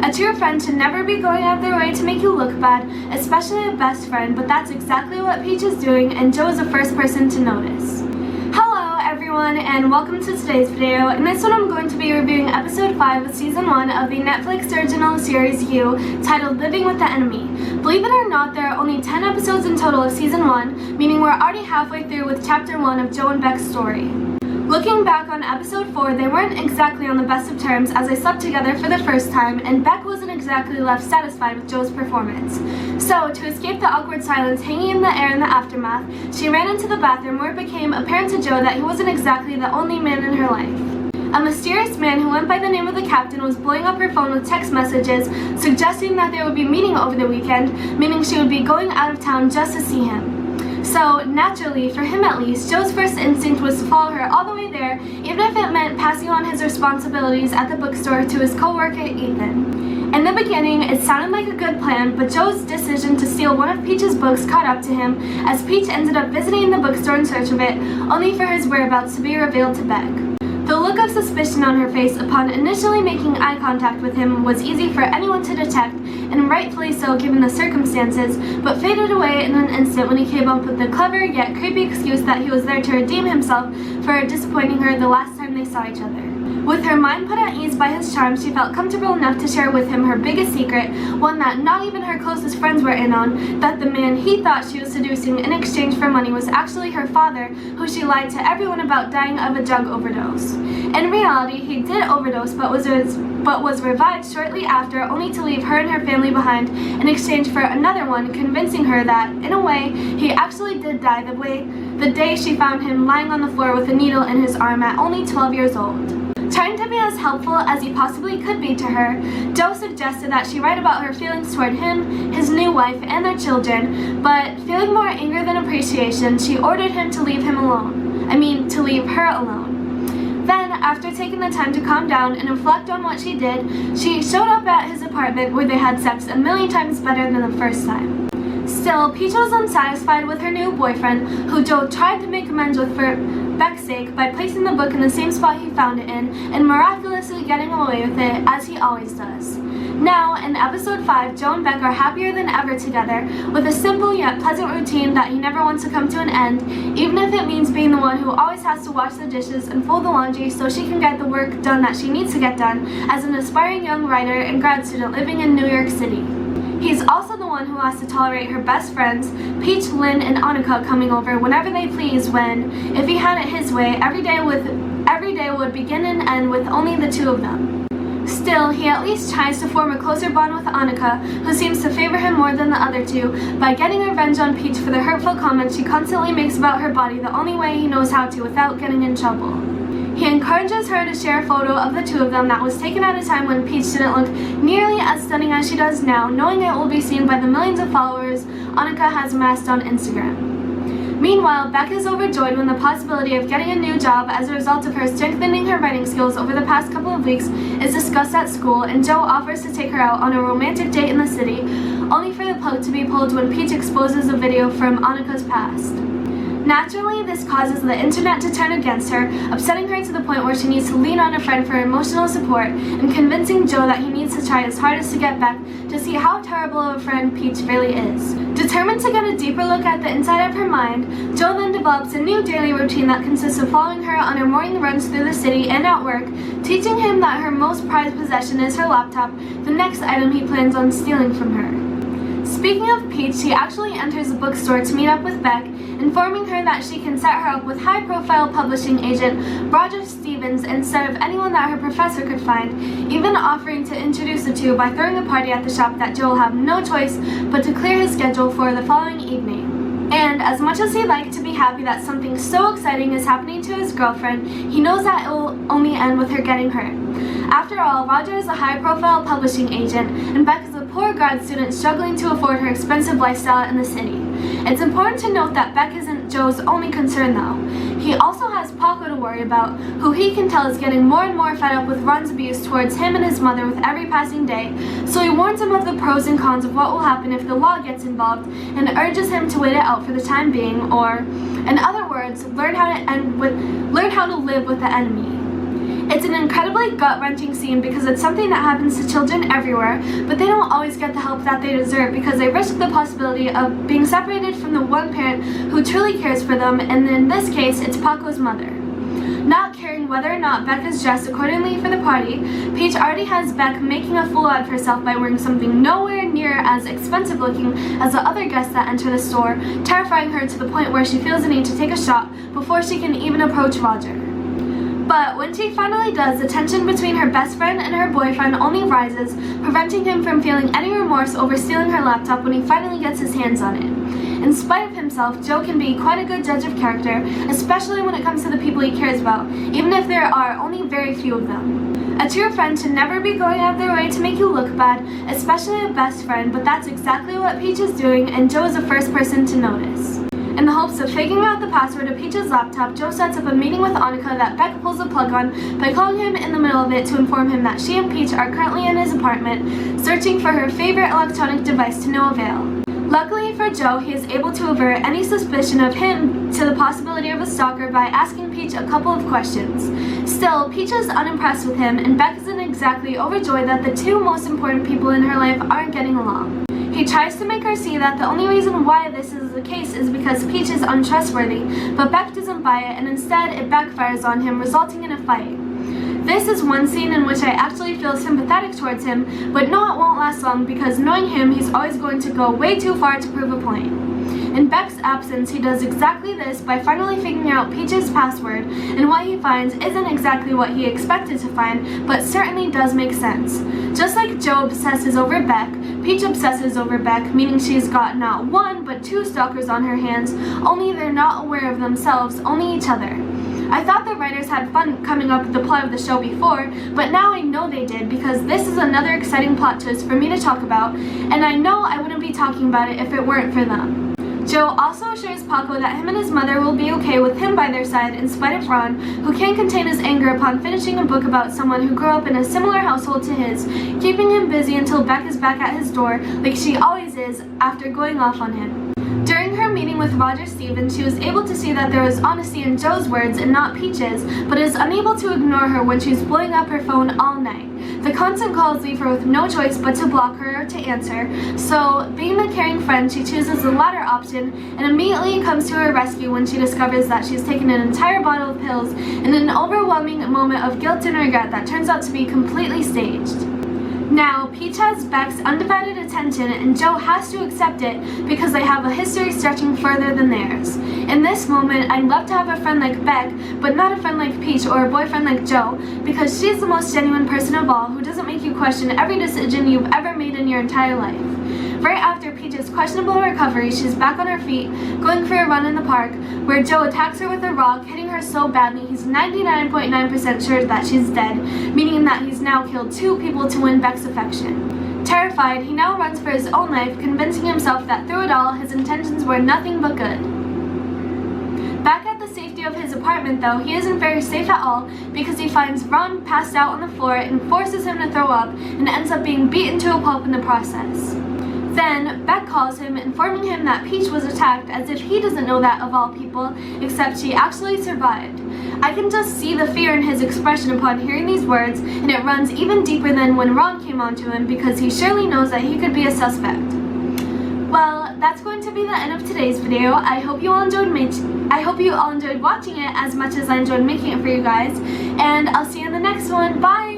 A true friend should never be going out of their way to make you look bad, especially a best friend, but that's exactly what Peach is doing, and Joe is the first person to notice. Hello everyone, and welcome to today's video. In this one I'm going to be reviewing episode 5 of season 1 of the Netflix original series You, titled Living with the Enemy. Believe it or not, there are only 10 episodes in total of season 1, meaning we're already halfway through with chapter 1 of Joe and Beck's story. Looking back on episode 4, they weren't exactly on the best of terms as they slept together for the first time, and Beck wasn't exactly left satisfied with Joe's performance. So, to escape the awkward silence hanging in the air in the aftermath, she ran into the bathroom where it became apparent to Joe that he wasn't exactly the only man in her life. A mysterious man who went by the name of the Captain was blowing up her phone with text messages suggesting that they would be meeting over the weekend, meaning she would be going out of town just to see him. So, naturally, for him at least, Joe's first instinct was to follow her all the way there, even if it meant passing on his responsibilities at the bookstore to his co-worker Ethan. In the beginning, it sounded like a good plan, but Joe's decision to steal one of Peach's books caught up to him, as Peach ended up visiting the bookstore in search of it, only for his whereabouts to be revealed to Beck. The look of suspicion on her face upon initially making eye contact with him was easy for anyone to detect, and rightfully so given the circumstances, but faded away in an instant when he came up with the clever yet creepy excuse that he was there to redeem himself for disappointing her the last time they saw each other. With her mind put at ease by his charm, she felt comfortable enough to share with him her biggest secret, one that not even her closest friends were in on, that the man he thought she was seducing in exchange for money was actually her father, who she lied to everyone about dying of a drug overdose. In reality, he did overdose but was revived shortly after, only to leave her and her family behind in exchange for another one, convincing her that, in a way, he actually did die the day she found him lying on the floor with a needle in his arm at only 12 years old. Trying to be as helpful as he possibly could be to her, Joe suggested that she write about her feelings toward him, his new wife, and their children, but feeling more anger than appreciation, she ordered him to leave him alone. To leave her alone. Then, after taking the time to calm down and reflect on what she did, she showed up at his apartment where they had sex a million times better than the first time. Still, Peach was unsatisfied with her new boyfriend, who Joe tried to make amends with for Beck's sake by placing the book in the same spot he found it in, and miraculously getting away with it, as he always does. Now, in episode 5, Joe and Beck are happier than ever together, with a simple yet pleasant routine that he never wants to come to an end, even if it means being the one who always has to wash the dishes and fold the laundry so she can get the work done that she needs to get done as an aspiring young writer and grad student living in New York City. He's also the one who has to tolerate her best friends, Peach, Lynn, and Annika, coming over whenever they please when, if he had it his way, every day would begin and end with only the two of them. Still, he at least tries to form a closer bond with Annika, who seems to favor him more than the other two, by getting revenge on Peach for the hurtful comments she constantly makes about her body the only way he knows how to without getting in trouble. He encourages her to share a photo of the two of them that was taken at a time when Peach didn't look nearly as stunning as she does now, knowing it will be seen by the millions of followers Annika has amassed on Instagram. Meanwhile, Beck is overjoyed when the possibility of getting a new job as a result of her strengthening her writing skills over the past couple of weeks is discussed at school, and Joe offers to take her out on a romantic date in the city, only for the plug to be pulled when Peach exposes a video from Annika's past. Naturally, this causes the internet to turn against her, upsetting her to the point where she needs to lean on a friend for emotional support and convincing Joe that he needs to try his hardest to get Beck to see how terrible of a friend Peach really is. Determined to get a deeper look at the inside of her mind, Joe then develops a new daily routine that consists of following her on her morning runs through the city and at work, teaching him that her most prized possession is her laptop, the next item he plans on stealing from her. Speaking of Peach, she actually enters a bookstore to meet up with Beck, informing her that she can set her up with high-profile publishing agent Roger Stevens instead of anyone that her professor could find, even offering to introduce the two by throwing a party at the shop that Joe will have no choice but to clear his schedule for the following evening. And as much as he'd like to be happy that something so exciting is happening to his girlfriend, he knows that it will only end with her getting hurt. After all, Roger is a high-profile publishing agent, and Beck is a poor grad student struggling to afford her expensive lifestyle in the city. It's important to note that Beck isn't Joe's only concern though. He also has Paco to worry about, who he can tell is getting more and more fed up with Ron's abuse towards him and his mother with every passing day, so he warns him of the pros and cons of what will happen if the law gets involved and urges him to wait it out for the time being, or, in other words, learn how to live with the enemy. It's an incredibly gut-wrenching scene because it's something that happens to children everywhere, but they don't always get the help that they deserve because they risk the possibility of being separated from the one parent who truly cares for them, and in this case, it's Paco's mother. Not caring whether or not Beck is dressed accordingly for the party, Paige already has Beck making a fool out of herself by wearing something nowhere near as expensive looking as the other guests that enter the store, terrifying her to the point where she feels the need to take a shot before she can even approach Roger. But when she finally does, the tension between her best friend and her boyfriend only rises, preventing him from feeling any remorse over stealing her laptop when he finally gets his hands on it. In spite of himself, Joe can be quite a good judge of character, especially when it comes to the people he cares about, even if there are only very few of them. A true friend should never be going out of their way to make you look bad, especially a best friend, but that's exactly what Peach is doing, and Joe is the first person to notice. In the hopes of figuring out the password of Peach's laptop, Joe sets up a meeting with Annika that Beck pulls the plug on by calling him in the middle of it to inform him that she and Peach are currently in his apartment, searching for her favorite electronic device to no avail. Luckily for Joe, he is able to avert any suspicion of him to the possibility of a stalker by asking Peach a couple of questions. Still, Peach is unimpressed with him, and Beck isn't exactly overjoyed that the two most important people in her life aren't getting along. He tries to make her see that the only reason why this is the case is because Peach is untrustworthy, but Beck doesn't buy it, and instead it backfires on him, resulting in a fight. This is one scene in which I actually feel sympathetic towards him, but no, it won't last long because knowing him, he's always going to go way too far to prove a point. In Beck's absence, he does exactly this by finally figuring out Peach's password, and what he finds isn't exactly what he expected to find, but certainly does make sense. Just like Joe obsesses over Beck, Peach obsesses over Beck, meaning she's got not one, but two stalkers on her hands, only they're not aware of themselves, only each other. I thought the writers had fun coming up with the plot of the show before, but now I know they did because this is another exciting plot twist for me to talk about, and I know I wouldn't be talking about it if it weren't for them. Joe also assures Paco that him and his mother will be okay with him by their side in spite of Ron, who can't contain his anger upon finishing a book about someone who grew up in a similar household to his, keeping him busy until Beck is back at his door like she always is after going off on him. During her meeting with Roger Stevens, she was able to see that there was honesty in Joe's words and not Peach's, but is unable to ignore her when she's blowing up her phone all night. The constant calls leave her with no choice but to block her or to answer, so being the caring friend, she chooses the latter option and immediately comes to her rescue when she discovers that she's taken an entire bottle of pills in an overwhelming moment of guilt and regret that turns out to be completely staged. Now, Peach has Beck's undivided attention, and Joe has to accept it because they have a history stretching further than theirs. In this moment, I'd love to have a friend like Beck, but not a friend like Peach or a boyfriend like Joe, because she's the most genuine person of all who doesn't make you question every decision you've ever made in your entire life. Right after Peach's questionable recovery, she's back on her feet, going for a run in the park, where Joe attacks her with a rock, hitting her so badly he's 99.9% sure that she's dead, meaning that he's now killed two people to win Beck's affection. Terrified, he now runs for his own life, convincing himself that through it all, his intentions were nothing but good. Back at the safety of his apartment, though, he isn't very safe at all because he finds Ron passed out on the floor and forces him to throw up and ends up being beaten to a pulp in the process. Then, Beck calls him, informing him that Peach was attacked as if he doesn't know that of all people, except she actually survived. I can just see the fear in his expression upon hearing these words, and it runs even deeper than when Ron came onto him because he surely knows that he could be a suspect. Well, that's going to be the end of today's video. I hope you all enjoyed watching it as much as I enjoyed making it for you guys, and I'll see you in the next one. Bye!